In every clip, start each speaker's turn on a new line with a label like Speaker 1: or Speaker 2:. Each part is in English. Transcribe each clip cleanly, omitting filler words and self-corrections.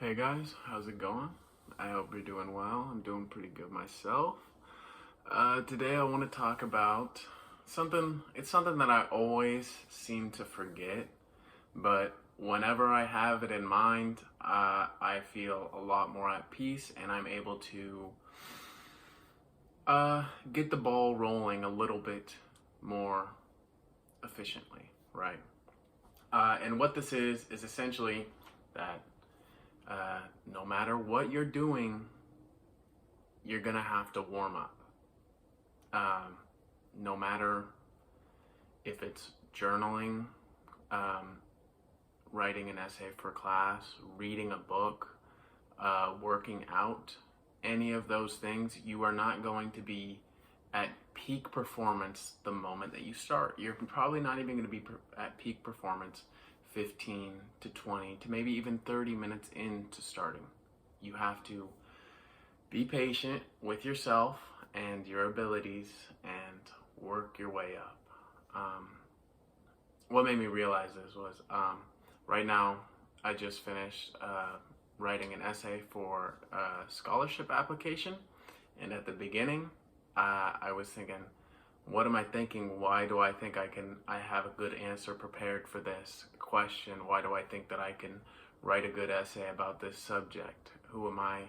Speaker 1: Hey guys, how's it going? I hope you're doing well. I'm doing pretty good myself. Today I want to talk about something. It's something that I always seem to forget, but whenever I have it in mind, I feel a lot more at peace and I'm able to get the ball rolling a little bit more efficiently, right? And what this is essentially that no matter what you're doing, you're gonna have to warm up. Um, no matter if it's journaling, um, writing an essay for class, reading a book, working out, any of those things, you are not going to be at peak performance the moment that you start. You're probably not even going to be at peak performance 15 to 20 to maybe even 30 minutes into starting. You have to be patient with yourself and your abilities and work your way up. Um, what made me realize this was right now I just finished writing an essay for a scholarship application, and at the beginning I was thinking, what am I thinking? Why do I think I have a good answer prepared for this question? Why do I think that I can write a good essay about this subject? Who am I?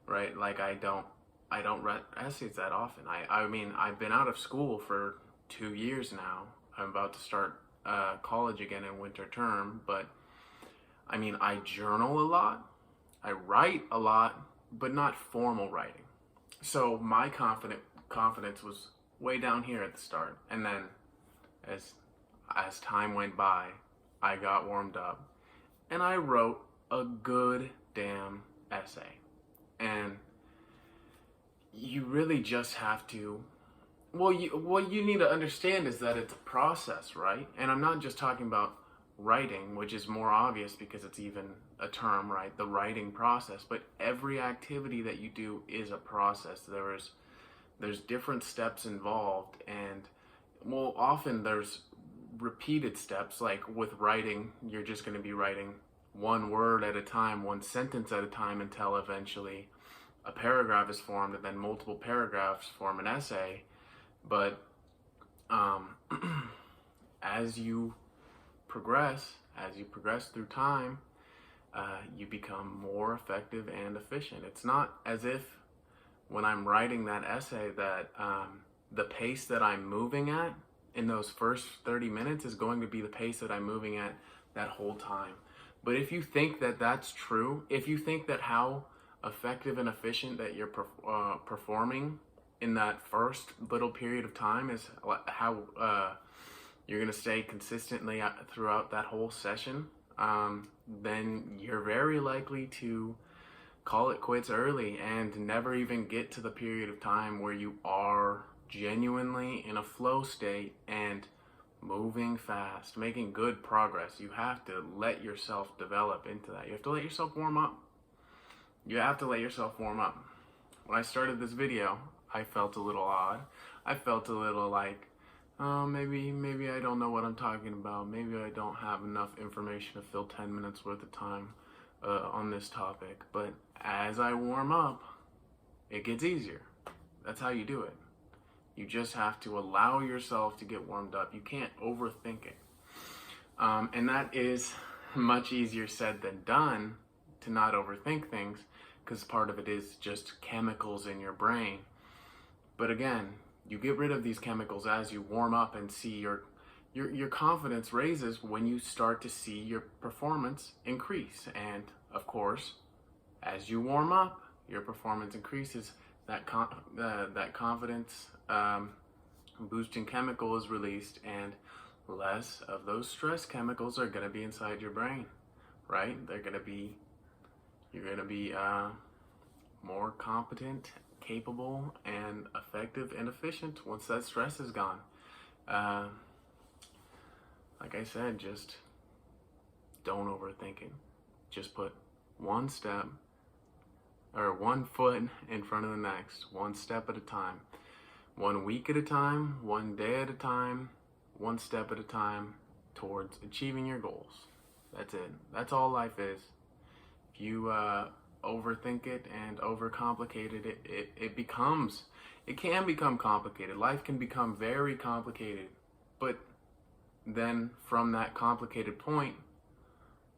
Speaker 1: Right? Like I don't write essays that often. I mean, I've been out of school for 2 years now. I'm about to start college again in winter term, but I mean, I journal a lot, I write a lot, but not formal writing. So my confidence was way down here at the start, and then as time went by, I got warmed up, and I wrote a good damn essay. And you really just have to, what you need to understand is that it's a process, right? And I'm not just talking about writing, which is more obvious because it's even a term, right? The writing process. But every activity that you do is a process. There's different steps involved, and often there's repeated steps. Like with writing, you're just going to be writing one word at a time, one sentence at a time, until eventually a paragraph is formed, and then multiple paragraphs form an essay. But um, as you progress through time, you become more effective and efficient. It's not as if when I'm writing that essay that the pace that I'm moving at in those first 30 minutes is going to be the pace that I'm moving at that whole time. But if you think that that's true, if you think that how effective and efficient that you're performing in that first little period of time is how you're going to stay consistently throughout that whole session, then you're very likely to call it quits early and never even get to the period of time where you are genuinely in a flow state and moving fast, making good progress. You have to let yourself develop into that. You have to let yourself warm up. You have to let yourself warm up. When I started this video, I felt a little odd. I felt a little like, oh, maybe I don't know what I'm talking about. Maybe I don't have enough information to fill 10 minutes worth of time on this topic. But as I warm up, it gets easier. That's how you do it. You just have to allow yourself to get warmed up. You can't overthink it. And that is much easier said than done, to not overthink things, because part of it is just chemicals in your brain. But again, you get rid of these chemicals as you warm up and see your confidence raises when you start to see your performance increase. And of course, as you warm up, your performance increases. That confidence boosting chemical is released, and less of those stress chemicals are going to be inside your brain, right? You're going to be more competent, capable, and effective and efficient once that stress is gone. Like I said, just don't overthink it. Just put one step or one foot in front of the next, one step at a time, 1 week at a time, 1 day at a time, one step at a time towards achieving your goals. That's it. That's all life is. if you overthink it and overcomplicate it, it can become complicated. Life can become very complicated. But then from that complicated point,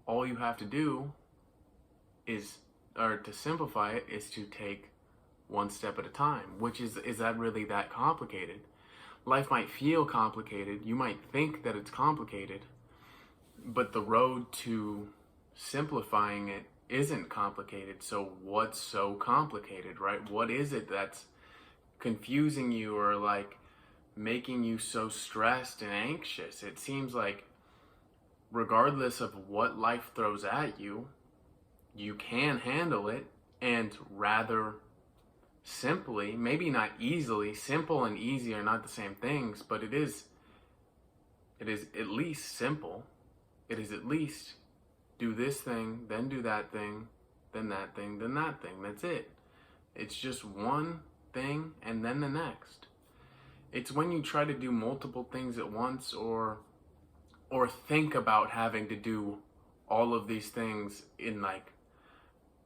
Speaker 1: all you have to do is, or to simplify it, is to take one step at a time. Which is that really that complicated? Life might feel complicated. You might think that it's complicated, but the road to simplifying it isn't complicated. So what's so complicated, right? What is it that's confusing you, or like making you so stressed and anxious? It seems like regardless of what life throws at you, you can handle it, and rather simply, maybe not easily. Simple and easy are not the same things, but it is at least simple. It is at least do this thing, then do that thing, then that thing, then that thing. That's it. It's just one thing and then the next. It's when you try to do multiple things at once, or think about having to do all of these things in like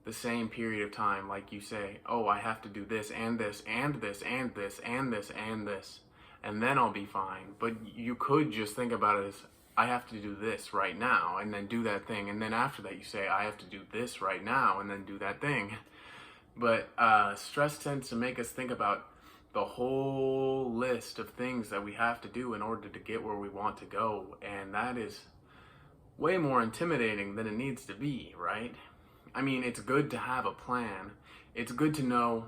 Speaker 1: the same period of time. Like you say, oh, I have to do this and this and this and this and this and this, and then I'll be fine. But you could just think about it as, I have to do this right now and then do that thing. And then after that you say, I have to do this right now and then do that thing. But stress tends to make us think about the whole list of things that we have to do in order to get where we want to go. And that is way more intimidating than it needs to be, right? I mean, it's good to have a plan. It's good to know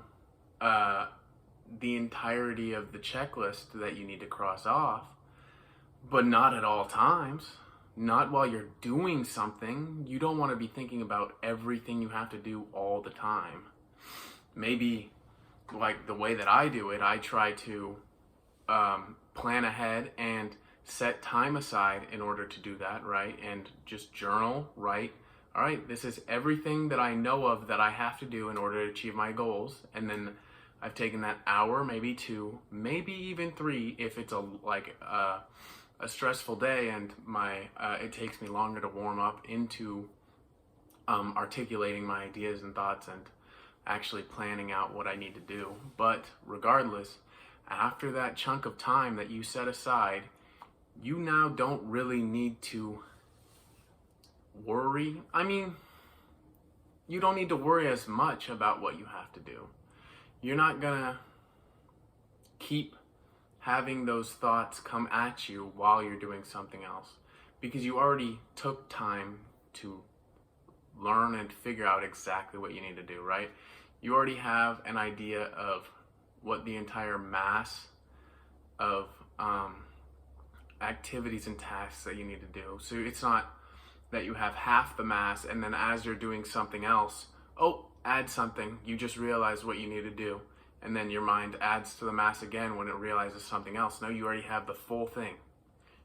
Speaker 1: the entirety of the checklist that you need to cross off, but not at all times. Not while you're doing something. You don't want to be thinking about everything you have to do all the time. Maybe like the way that I do it, I try to plan ahead and set time aside in order to do that, right? And just journal, write, all right, this is everything that I know of that I have to do in order to achieve my goals. And then I've taken that hour, maybe 2, maybe even 3 if it's a stressful day and it takes me longer to warm up into articulating my ideas and thoughts and actually planning out what I need to do. But regardless, after that chunk of time that you set aside, you now don't really need to worry. I mean, you don't need to worry as much about what you have to do. You're not gonna keep having those thoughts come at you while you're doing something else, because you already took time to learn and figure out exactly what you need to do, right? You already have an idea of what the entire mass of activities and tasks that you need to do. So it's not that you have half the mass and then as you're doing something else, oh, add something. You just realize what you need to do. And then your mind adds to the mass again when it realizes something else. No, you already have the full thing.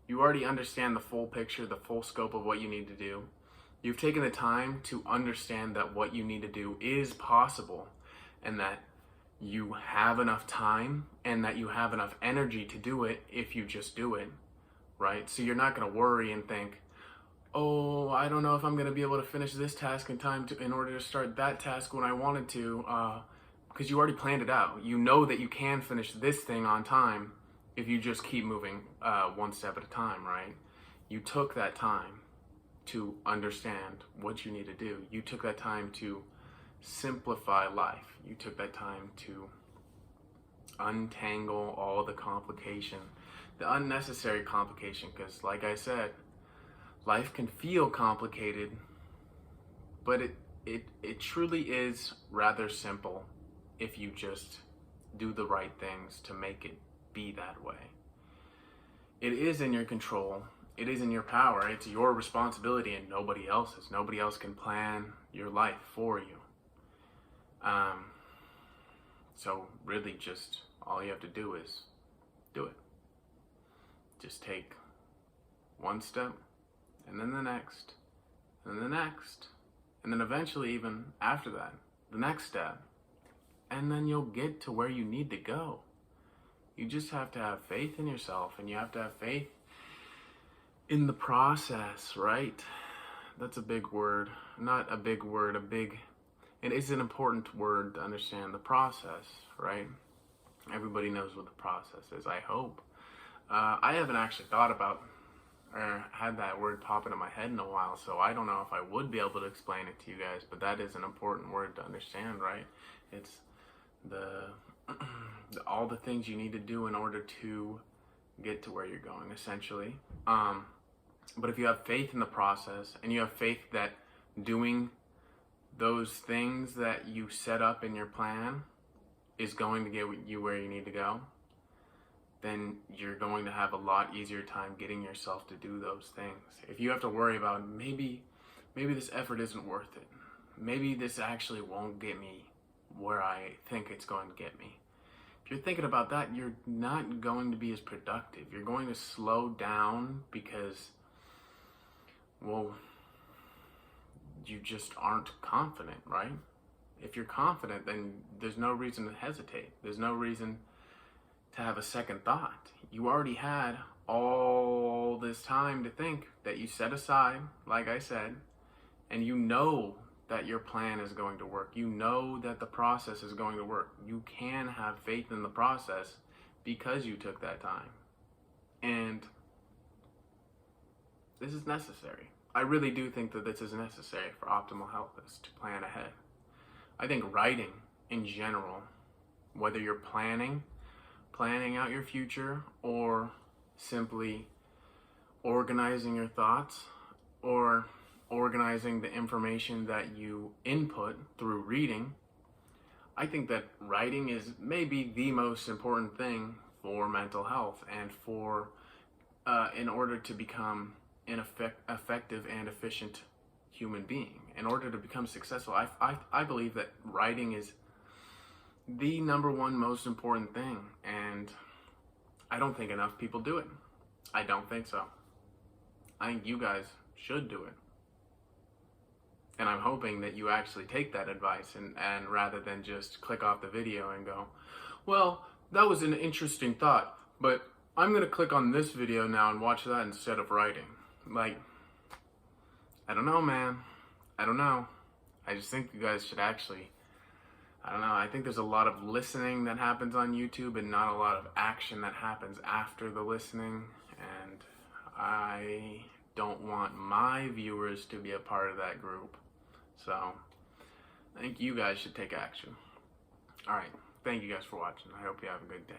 Speaker 1: You already understand the full picture, the full scope of what you need to do. You've taken the time to understand that what you need to do is possible, and that you have enough time and that you have enough energy to do it if you just do it, right? So you're not going to worry and think, oh, I don't know if I'm going to be able to finish this task in time in order to start that task when I wanted to, because you already planned it out. You know that you can finish this thing on time if you just keep moving one step at a time, right? You took that time to understand what you need to do. You took that time to simplify life. You took that time to untangle all the complication, the unnecessary complication, because like I said, life can feel complicated, but it truly is rather simple if you just do the right things to make it be that way. It is in your control. It is in your power. It's your responsibility and nobody else's. Nobody else can plan your life for you. So really just all you have to do is do it. Just take one step and then the next and then the next. And then eventually even after that, the next step. And then you'll get to where you need to go. You just have to have faith in yourself, and you have to have faith in the process, right? that's a big word. Not a big word, it is an important word to understand, the process, right? Everybody knows what the process is, I hope. I haven't actually thought about or had that word pop into my head in a while, so I don't know if I would be able to explain it to you guys, but that is an important word to understand, right? It's the all the things you need to do in order to get to where you're going, essentially. But if you have faith in the process and you have faith that doing those things that you set up in your plan is going to get you where you need to go, then you're going to have a lot easier time getting yourself to do those things. If you have to worry about maybe this effort isn't worth it, maybe this actually won't get me where I think it's going to get me. If you're thinking about that, you're not going to be as productive. You're going to slow down because, well, you just aren't confident, right? If you're confident, then there's no reason to hesitate. There's no reason to have a second thought. You already had all this time to think that you set aside, like I said, and you know that your plan is going to work. You know that the process is going to work. You can have faith in the process because you took that time. And this is necessary. I really do think that this is necessary for optimal health, is to plan ahead. I think writing in general, whether you're planning out your future or simply organizing your thoughts or organizing the information that you input through reading, I think that writing is maybe the most important thing for mental health and for in order to become an effective and efficient human being. In order to become successful, I believe that writing is the number one most important thing, and I don't think enough people do it. I don't think so. I think you guys should do it. And I'm hoping that you actually take that advice and rather than just click off the video and go, well, that was an interesting thought, but I'm going to click on this video now and watch that instead of writing. Like, I don't know, man. I don't know. I just think you guys should actually, I don't know, I think there's a lot of listening that happens on YouTube and not a lot of action that happens after the listening. And I don't want my viewers to be a part of that group. So I think you guys should take action. All right. Thank you guys for watching. I hope you have a good day.